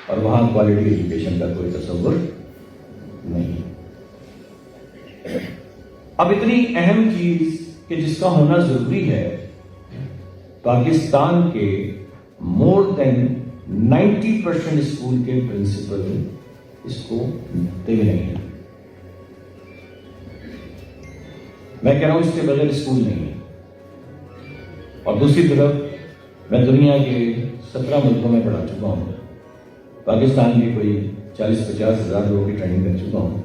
اور وہاں quality education کا کوئی تصور نہیں. اب اتنی اہم چیز کہ جس کا ہونا ضروری ہے، پاکستان کے مور دین 90% اسکول کے پرنسپل اس کو دے نہیں ہیں. میں کہہ رہا ہوں اس کے بغیر اسکول نہیں ہے. اور دوسری طرف میں دنیا کے 17 ملکوں میں پڑھا چکا ہوں. پاکستان کے کوئی 40-50 ہزار لوگوں کی ٹریننگ کر چکا ہوں.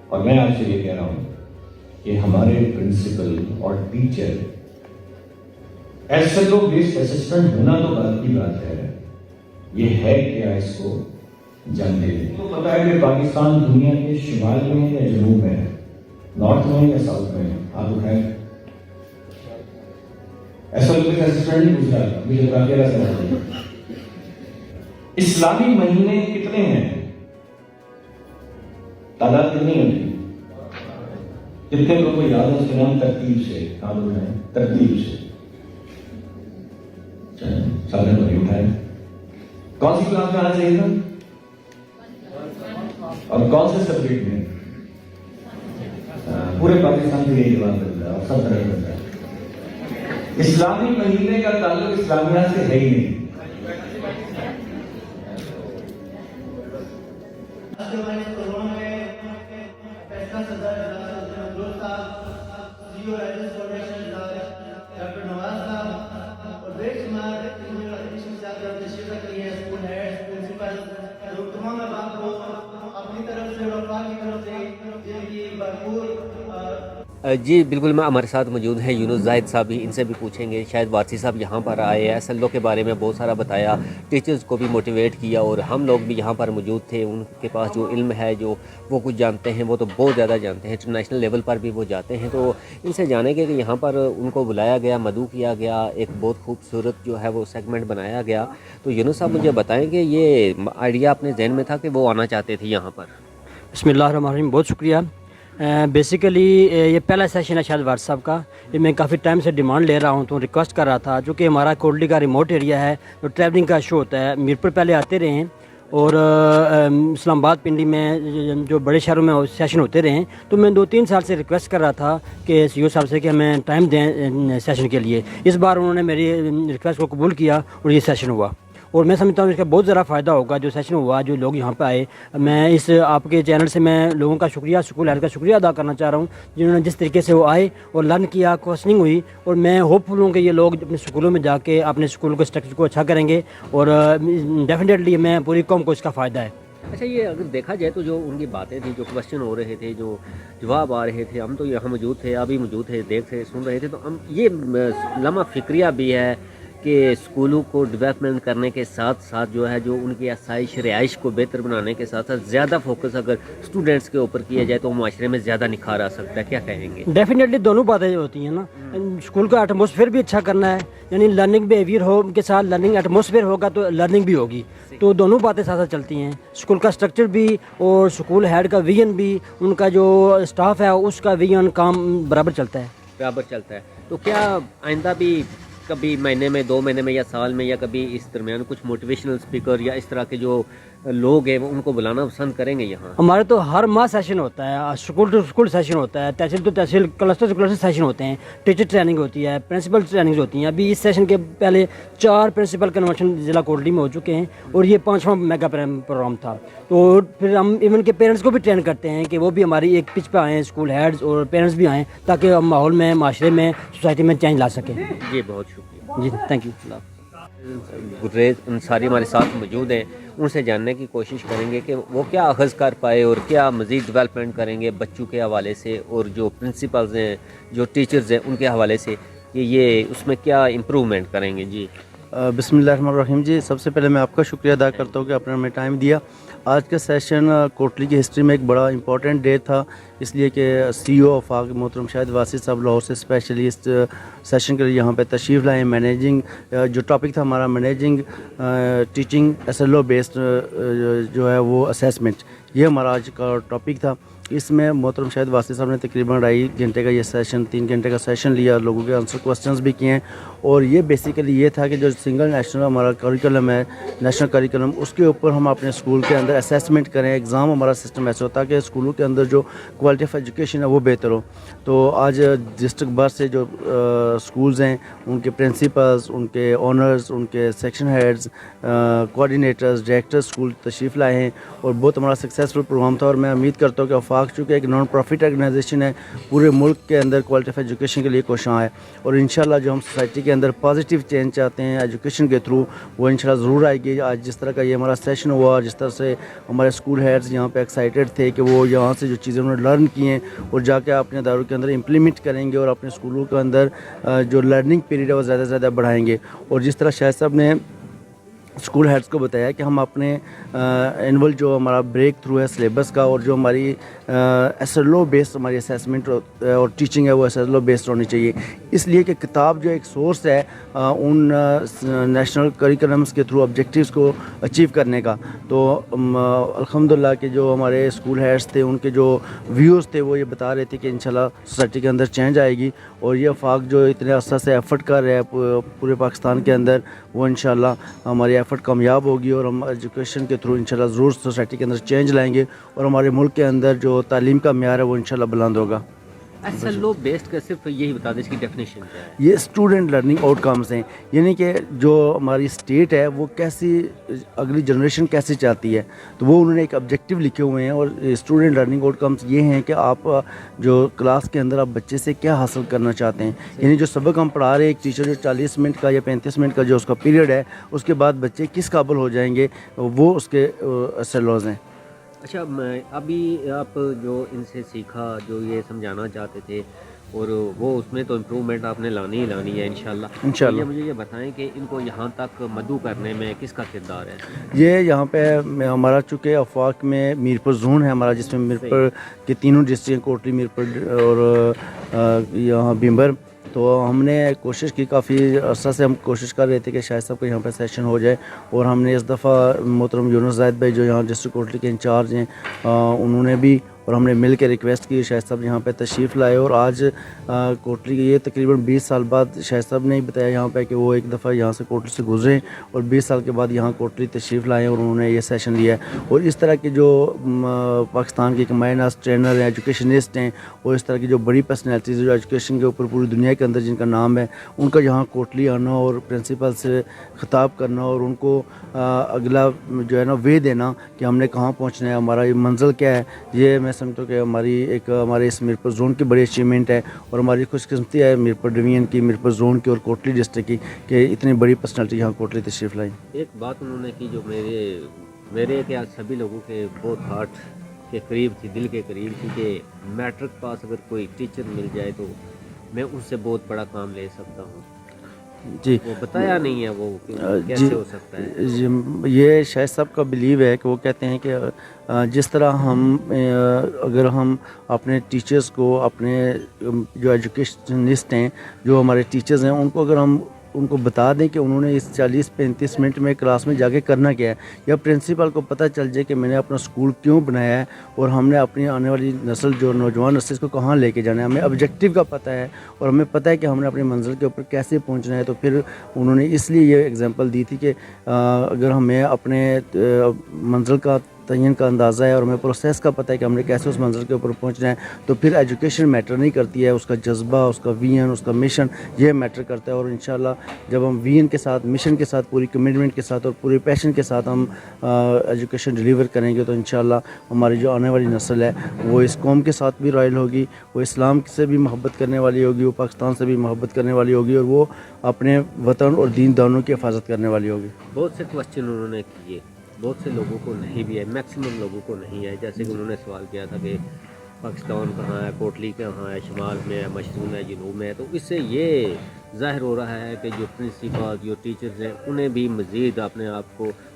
اور میں آپ سے یہ کہہ رہا ہوں کہ ہمارے پرنسپل اور ٹیچر ایسے لوگ بیسڈ اسسٹنٹ ہونا تو بات کی بات ہے، یہ ہے کیا اس کو جانتے ہیں. تو پتا ہے کہ پاکستان دنیا کے شمال میں یا جنوب میں، نارتھ میں یا ساؤتھ میں، آپ اٹھائیں ایسا لوگ اسسٹنٹ نہیں پوچھ رہا، مجھے کافی سمجھ. اسلامی مہینے کتنے ہیں؟ تعداد کتنی ہوتی؟ کتنے لوگوں کو یاد ہے اس کے نام؟ ترتیب سے کام اٹھائیں، ترتیب سے سارے بھائی اٹھائیں. کون سی کلاس میں آنا چاہیے تھا اور کون سے سبجیکٹ میں؟ پورے پاکستان میں یہی جواب ملتا ہے اور سب طرح ملتا ہے. اسلامی مہینے کا تعلق اسلامیات سے ہے ہی نہیں. جی بالکل، میں ہمارے ساتھ موجود ہیں یونس زاہد صاحب بھی، ان سے بھی پوچھیں گے. شاید وارثی صاحب یہاں پر آئے، ایس ایل او کے بارے میں بہت سارا بتایا، ٹیچرز کو بھی موٹیویٹ کیا، اور ہم لوگ بھی یہاں پر موجود تھے. ان کے پاس جو علم ہے، جو وہ کچھ جانتے ہیں، وہ تو بہت زیادہ جانتے ہیں. انٹرنیشنل لیول پر بھی وہ جاتے ہیں. تو ان سے جانیں گے کہ یہاں پر ان کو بلایا گیا، مدعو کیا گیا، ایک بہت خوبصورت جو ہے وہ سیگمنٹ بنایا گیا. تو یونس صاحب مجھے بتائیں کہ یہ آئیڈیا اپنے ذہن میں تھا کہ وہ آنا چاہتے تھے یہاں پر؟ بسم اللہ الرحمن الرحیم. بہت شکریہ. بیسیکلی یہ پہلا سیشن ہے شاید وارث صاحب کا. یہ میں کافی ٹائم سے ڈیمانڈ لے رہا ہوں، تو ریکویسٹ کر رہا تھا. جو کہ ہمارا کوٹلی کا ریموٹ ایریا ہے، جو ٹریولنگ کا ایشو ہوتا ہے. میرپور پہلے آتے رہے ہیں، اور اسلام آباد پنڈی میں جو بڑے شہروں میں سیشن ہوتے رہے ہیں. تو میں 2-3 سال سے ریکویسٹ کر رہا تھا کہ سی او صاحب سے کہ ہمیں ٹائم دیں سیشن کے لیے. اس بار انہوں نے میری ریکویسٹ کو قبول کیا اور یہ سیشن ہوا. اور میں سمجھتا ہوں اس کا بہت زیادہ فائدہ ہوگا. جو سیشن ہوا، جو لوگ یہاں پہ آئے، میں اس آپ کے چینل سے میں لوگوں کا شکریہ، اسکول ہیڈ کا شکریہ ادا کرنا چاہ رہا ہوں، جنہوں نے جس طریقے سے وہ آئے اور لرن کیا، کوشننگ ہوئی. اور میں ہوپ فل ہوں کہ یہ لوگ اپنے اسکولوں میں جا کے اپنے اسکول کے اسٹرکچر کو اچھا کریں گے، اور ڈیفینیٹلی میں پوری قوم کو اس کا فائدہ ہے. اچھا، یہ اگر دیکھا جائے تو جو ان کی باتیں تھیں، جو کوشچن ہو رہے تھے، جو جواب آ رہے تھے، ہم تو یہاں موجود تھے، ابھی موجود تھے، دیکھ رہے، سن رہے تھے. تو ہم یہ لمحہ فکریہ بھی ہے کہ اسکولوں کو ڈیولپمنٹ کرنے کے ساتھ ساتھ جو ہے، جو ان کی آسائش رہائش کو بہتر بنانے کے ساتھ ساتھ زیادہ فوکس اگر اسٹوڈنٹس کے اوپر کیا جائے تو معاشرے میں زیادہ نکھار آ سکتا ہے. کیا کہیں گے؟ ڈیفینیٹلی دونوں باتیں ہوتی ہیں نا. اسکول کا ایٹماسفیئر بھی اچھا کرنا ہے، یعنی لرننگ بیہیویئر ہو کے ساتھ لرننگ ایٹماسفیئر ہوگا تو لرننگ بھی ہوگی. تو دونوں باتیں ساتھ ساتھ چلتی ہیں. اسکول کا اسٹرکچر بھی اور اسکول ہیڈ کا ویژن بھی، ان کا جو اسٹاف ہے اس کا ویژن، کام برابر چلتا ہے. تو کیا آئندہ بھی کبھی مہینے میں، 2 مہینے میں، یا سال میں، یا کبھی اس درمیان کچھ موٹیویشنل اسپیکر یا اس طرح کے جو لوگ ہیں وہ ان کو بلانا پسند کریں گے یہاں؟ ہمارے تو ہر ماہ سیشن ہوتا ہے، اسکول ٹو اسکول سیشن ہوتا ہے، tehsil to tehsil, cluster to cluster session ہوتے ہیں. ٹیچر ٹریننگ ہوتی ہے، پرنسپل ٹریننگ ہوتی ہیں. ابھی اس سیشن کے پہلے 4 پرنسپل کنونشن ضلع کوٹلی میں ہو چکے ہیں، اور یہ 5واں میگا پروگرام تھا. تو پھر ہم ایون کے پیرنٹس کو بھی ٹرین کرتے ہیں کہ وہ بھی ہماری ایک پچ پہ آئیں، اسکول ہیڈز اور پیرنٹس بھی آئیں، تاکہ ہم ماحول میں، معاشرے میں، سوسائٹی میں چینج لا سکیں. جی بہت شکریہ. جی تھینک یو. گریز انصاری ہمارے ساتھ موجود ہیں، ان سے جاننے کی کوشش کریں گے کہ وہ کیا اخذ کر پائے اور کیا مزید ڈیولپمنٹ کریں گے بچوں کے حوالے سے، اور جو پرنسپلز ہیں، جو ٹیچرز ہیں، ان کے حوالے سے کہ یہ اس میں کیا امپرومنٹ کریں گے. جی بسم اللہ الرحمن الرحیم. جی سب سے پہلے میں آپ کا شکریہ ادا کرتا ہوں کہ آپ نے ہمیں ٹائم دیا. آج کا سیشن کوٹلی کی ہسٹری میں ایک بڑا امپورٹنٹ ڈے تھا، اس لیے کہ سی او آفاق محترم شاہد وارثی صاحب لاہور سے اسپیشلی اس سیشن کے لیے یہاں پہ تشریف لائے. مینیجنگ جو ٹاپک تھا ہمارا، managing teaching S L O based جو ہے وہ اسیسمنٹ، یہ ہمارا آج کا ٹاپک تھا. اس میں محترم شاہد واسی صاحب نے تقریباً 2.5 گھنٹے کا یہ سیشن 3 گھنٹے کا سیشن لیا, لوگوں کے آنسر کوسچنز بھی کیے ہیں. اور یہ بیسیکلی یہ تھا کہ جو سنگل نیشنل ہمارا کریکولم ہے, نیشنل کریکولم, اس کے اوپر ہم اپنے اسکول کے اندر اسیسمنٹ کریں. ایگزام ہمارا سسٹم ایسا ہوتا ہے کہ اسکولوں کے اندر جو کوالٹی آف ایجوکیشن ہے وہ بہتر ہو. تو آج ڈسٹرکٹ بھر سے جو اسکولز ہیں ان کے پرنسپلز, ان کے آنرز, ان کے section heads, coordinators, directors school تشریف لائے ہیں اور بہت ہمارا سکسیزفل پروگرام تھا. اور میں امید کرتا ہوں کہ آفاق چونکہ ایک نان پروفٹ آرگنائزیشن ہے, پورے ملک کے اندر کوالٹی آف ایجوکیشن کے لیے کوشاں ہے. اور انشاءاللہ جو ہم سوسائٹی کے اندر پازیٹیو چینج چاہتے ہیں ایجوکیشن کے تھرو, وہ انشاءاللہ ضرور آئے گی. آج جس طرح کا یہ ہمارا سیشن ہوا, جس طرح سے ہمارے اسکول ہیڈز یہاں پہ ایکسائٹیڈ تھے کہ وہ یہاں سے جو چیزیں انہوں نے لرن کی ہیں اور جا کے اپنے اداروں کے اندر امپلیمنٹ کریں گے اور اپنے اسکولوں کے اندر جو لرننگ پیریڈ ہے وہ زیادہ سے زیادہ بڑھائیں گے. اور جس طرح شاہد صاحب نے اسکول ہیڈز کو بتایا کہ ہم اپنے اینول جو ہمارا بریک تھرو ہے سلیبس کا, اور جو ہماری ایس ایل او بیسڈ ہماری اسیسمنٹ اور ٹیچنگ ہے وہ ایس ایل او بیسڈ ہونی چاہیے. اس لیے کہ کتاب جو ایک سورس ہے ان نیشنل کریکولمس کے تھرو آبجیکٹیوز کو اچیو کرنے کا. تو الحمدللہ کہ جو ہمارے اسکول ہیڈز تھے ان کے جو ویوز تھے وہ یہ بتا رہے تھے کہ انشاءاللہ سوسائٹی کے اندر چینج آئے گی. اور یہ آفاق جو اتنے عرصہ سے ایفرٹ کر رہے ہیں پورے پاکستان کے اندر, وہ انشاءاللہ ہماری ایفرٹ کامیاب ہوگی اور ہم ایجوکیشن کے تھرو انشاءاللہ ضرور سوسائٹی کے اندر چینج لائیں گے اور ہمارے ملک کے اندر جو تعلیم کا معیار ہے وہ انشاءاللہ بلند ہوگا. ایس ایل او بیسڈ کا صرف یہی بتا دیں اس کی ڈیفینیشن کیا ہے؟ یہ اسٹوڈنٹ لرننگ آؤٹ کمز ہیں, یعنی کہ جو ہماری اسٹیٹ ہے وہ کیسی اگلی جنریشن کیسی چاہتی ہے, تو وہ انہوں نے ایک آبجیکٹیو لکھے ہوئے ہیں. اور اسٹوڈنٹ لرننگ آؤٹ کمز یہ ہیں کہ آپ جو کلاس کے اندر آپ بچے سے کیا حاصل کرنا چاہتے ہیں. یعنی جو سبق ہم پڑھا رہے ہیں, ایک ٹیچر جو 40 منٹ کا یا 35 منٹ کا جو اس کا پیریڈ ہے, اس کے بعد بچے کس قابل ہو جائیں گے, وہ اس کے ایس ایل اوز ہیں. اچھا, ابھی آپ جو ان سے سیکھا, جو یہ سمجھانا چاہتے تھے, اور وہ اس میں تو امپرومنٹ آپ نے لانی ہی لانی ہے انشاءاللہ. انشاءاللہ. مجھے یہ بتائیں کہ ان کو یہاں تک مدعو کرنے میں کس کا کردار ہے؟ یہ یہاں پہ ہمارا چونکہ آفاق میں میرپور زون ہے ہمارا, جس میں میرپور کے تینوں ڈسٹرکٹ کوٹلی, میرپور اور یہاں بیمبر. تو ہم نے کوشش کی, کافی عرصہ سے ہم کوشش کر رہے تھے کہ شاہد صاحب کو یہاں پہ سیشن ہو جائے. اور ہم نے اس دفعہ محترم یونس زاہد بھائی جو یہاں ڈسٹرکٹ کوٹلی کے انچارج ہیں, انہوں نے بھی اور ہم نے مل کے ریکویسٹ کی شاہد صاحب یہاں پہ تشریف لائے. اور آج کوٹلی کے یہ تقریباً 20 سال بعد شاہد صاحب نے بتایا یہاں پہ کہ وہ ایک دفعہ یہاں سے کوٹلی سے گزرے اور 20 سال کے بعد یہاں کوٹلی تشریف لائے اور انہوں نے یہ سیشن لیا ہے. اور اس طرح کے جو پاکستان کے کمائنس ٹرینر ہیں, ایجوکیشنسٹ ہیں, اور اس طرح کی جو بڑی پرسنالٹیز جو ایجوکیشن کے اوپر پوری دنیا کے اندر جن کا نام ہے, ان کا یہاں کوٹلی آنا اور پرنسپل سے خطاب کرنا اور ان کو اگلا جو ہے نا وے دینا کہ ہم نے کہاں پہنچنا ہے, ہمارا یہ منزل کیا ہے, یہ میں سمجھتا ہوں کہ ہمارے اس میرپور زون کی بڑی اچیومنٹ ہے. اور ہماری خوش قسمتی ہے میرپور ڈویژن کی, میرپور زون کی اور کوٹلی ڈسٹرکٹ کی کہ اتنی بڑی پرسنالٹی یہاں کوٹلی تشریف لائیں. ایک بات انہوں نے کی جو میرے کیا سبھی لوگوں کے بہت ہارٹ کے قریب تھی, دل کے قریب تھی, کہ میٹرک پاس اگر کوئی ٹیچر مل جائے تو میں اس سے بہت بڑا کام لے سکتا ہوں. جی, وہ بتایا نہیں ہے وہ کیسے ہو سکتا ہے. یہ شاہد صاحب کا بلیو ہے کہ وہ کہتے ہیں کہ جس طرح ہم اگر ہم اپنے ٹیچرز کو, اپنے جو ایجوکیشنسٹ ہیں, جو ہمارے ٹیچرز ہیں, ان کو اگر ہم ان کو بتا دیں کہ انہوں نے اس 40-35 منٹ میں کلاس میں جا کے کرنا کیا ہے, یا پرنسپل کو پتہ چل جائے کہ میں نے اپنا اسکول کیوں بنایا ہے اور ہم نے اپنی آنے والی نسل جو نوجوان نسل کو کہاں لے کے جانا ہے, ہمیں آبجیکٹیو کا پتہ ہے اور ہمیں پتہ ہے کہ ہم نے اپنی منزل کے اوپر کیسے پہنچنا ہے. تو پھر انہوں نے اس لیے یہ اگزامپل دی تھی کہ اگر ہمیں اپنے منزل کا تعین کا اندازہ ہے اور ہمیں پروسیس کا پتہ ہے کہ ہم نے کیسے اس منزل کے اوپر پہنچنا ہے, تو پھر ایجوکیشن میٹر نہیں کرتی ہے, اس کا جذبہ, اس کا ویژن, اس کا مشن یہ میٹر کرتا ہے. اور انشاءاللہ جب ہم ویژن کے ساتھ, مشن کے ساتھ, پوری کمٹمنٹ کے ساتھ اور پوری پیشن کے ساتھ ہم ایجوکیشن ڈیلیور کریں گے, تو انشاءاللہ ہماری جو آنے والی نسل ہے وہ اس قوم کے ساتھ بھی رائل ہوگی, وہ اسلام سے بھی محبت کرنے والی ہوگی, وہ پاکستان سے بھی محبت کرنے والی ہوگی, اور وہ اپنے وطن اور دین دونوں کی حفاظت کرنے والی ہوگی. بہت سے کوشچن انہوں نے کیے, بہت سے لوگوں کو نہیں بھی ہے, میکسیمم لوگوں کو نہیں ہے. جیسے کہ انہوں نے سوال کیا تھا کہ پاکستان کہاں ہے, کوٹلی کہاں ہے, شمال میں ہے, مشرق ہے, جنوب میں ہے. تو اس سے یہ ظاہر ہو رہا ہے کہ جو پرنسپل, جو ٹیچرز ہیں, انہیں بھی مزید اپنے آپ کو